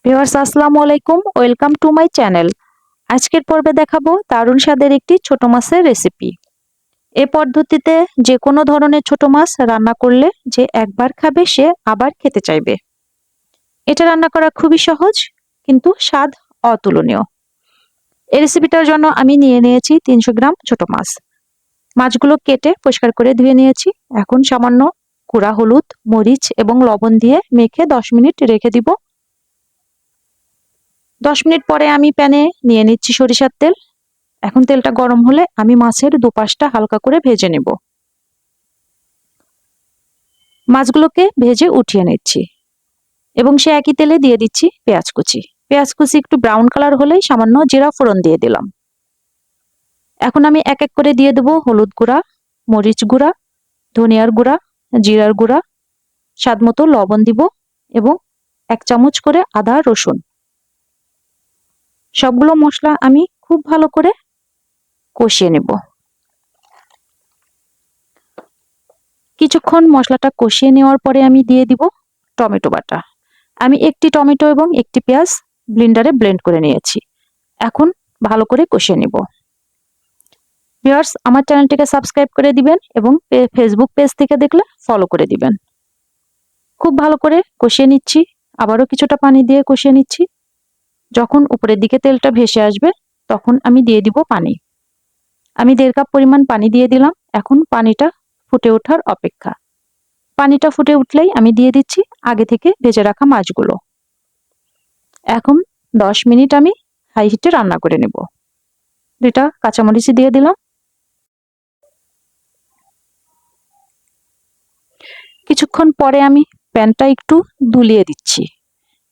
Viewers আসসালামু আলাইকুম, welcome to my channel. আজকের পর্বে দেখাবো দারুণ স্বাদের একটি ছোট মাছের রেসিপি। এই পদ্ধতিতে যে কোনো ধরনের ছোট মাছ রান্না করলে যে একবার খাবে সে আবার খেতে চাইবে। এটা রান্না করা খুবই সহজ, কিন্তু স্বাদ অতুলনীয়। এই রেসিপিটার জন্য আমি নিয়ে নিয়েছি 300 গ্রাম ছোট মাছ। মাছগুলো কেটে পরিষ্কার করে ধুয়ে নিয়েছি। এখন সামান্য গুঁড়া হলুদ, মরিচ এবং লবণ দিয়ে মেখে 10 মিনিট রেখে দিব। 10 মিনিট পরে আমি প্যানে নিয়ে নিচ্ছি সরিষার তেল। এখন তেলটা গরম হলে আমি মাছের দুপাশটা হালকা করে ভেজে নেব। মাছগুলোকে ভেজে উঠিয়ে নিচ্ছি এবং সে একই তেলে দিয়ে দিচ্ছি পেঁয়াজ কুচি। পেঁয়াজ কুচি একটু ব্রাউন কালার হলেই সামান্য জিরা ফোড়ন দিয়ে দিলাম। এখন আমি এক এক করে দিয়ে দেবো হলুদ গুঁড়া, মরিচ গুঁড়া, ধনিয়ার গুঁড়া, জিরার গুঁড়া, স্বাদ মতো লবণ দিব এবং 1 চামচ করে আদা রসুন। সবগুলো মশলা আমি খুব ভালো করে কষিয়ে নেব। কিছুক্ষণ মশলাটা কষিয়ে নেওয়ার পরে আমি দিয়ে দিব টমেটো বাটা। আমি একটি টমেটো এবং একটি পেঁয়াজ ব্লেন্ডারে ব্লেন্ড করে নিয়েছি। এখন ভালো করে কষিয়ে নেব। ভিউয়ার্স, আমার চ্যানেলটিকে সাবস্ক্রাইব করে দিবেন এবং ফেসবুক পেজ থেকে দেখলে ফলো করে দিবেন। খুব ভালো করে কষিয়ে নিচ্ছি। আবারও কিছুটা পানি দিয়ে কষিয়ে নিচ্ছি। যখন উপরের দিকে তেলটা ভেসে আসবে তখন আমি দিয়ে দিব পানি। আমি 1.5 কাপ পরিমাণ পানি দিয়ে দিলাম। এখন পানিটা ফুটে ওঠার অপেক্ষা। পানিটা ফুটে উঠলেই আমি দিয়ে দিচ্ছি আগে থেকে ভেজে রাখা মাছগুলো। এখন 10 মিনিট আমি হাই হিটে রান্না করে নেব। 2টা কাঁচামরিচ দিয়ে দিলাম। কিছুক্ষণ পরে আমি প্যানটা একটু দুলিয়ে দিচ্ছি।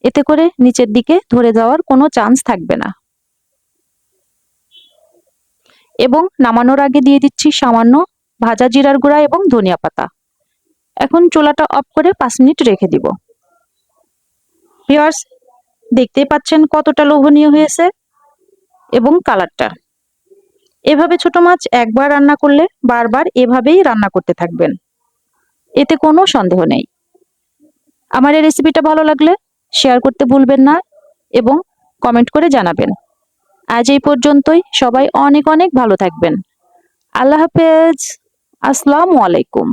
এতে করে নিচের দিকে ধরে যাওয়ার কোনো চান্স থাকবে না। এবং নামানোর আগে দিয়ে দিচ্ছি সামান্য ভাজা জিরার গুঁড়া এবং ধনিয়া পাতা। এখন চুলাটা অফ করে 5 মিনিট রেখে দিব। ভিউয়ার্স, দেখতেই পাচ্ছেন কতটা লোভনীয় হয়েছে এবং কালারটা। এভাবে ছোট মাছ একবার রান্না করলে বারবার এভাবেই রান্না করতে থাকবেন, এতে কোনো সন্দেহ নেই। আমার এই রেসিপিটা ভালো লাগলে শেয়ার করতে ভুলবেন না এবং কমেন্ট করে জানাবেন। আজ এই পর্যন্তই। সবাই অনেক অনেক ভালো থাকবেন। আল্লাহ হাফেজ। আসসালামু আলাইকুম।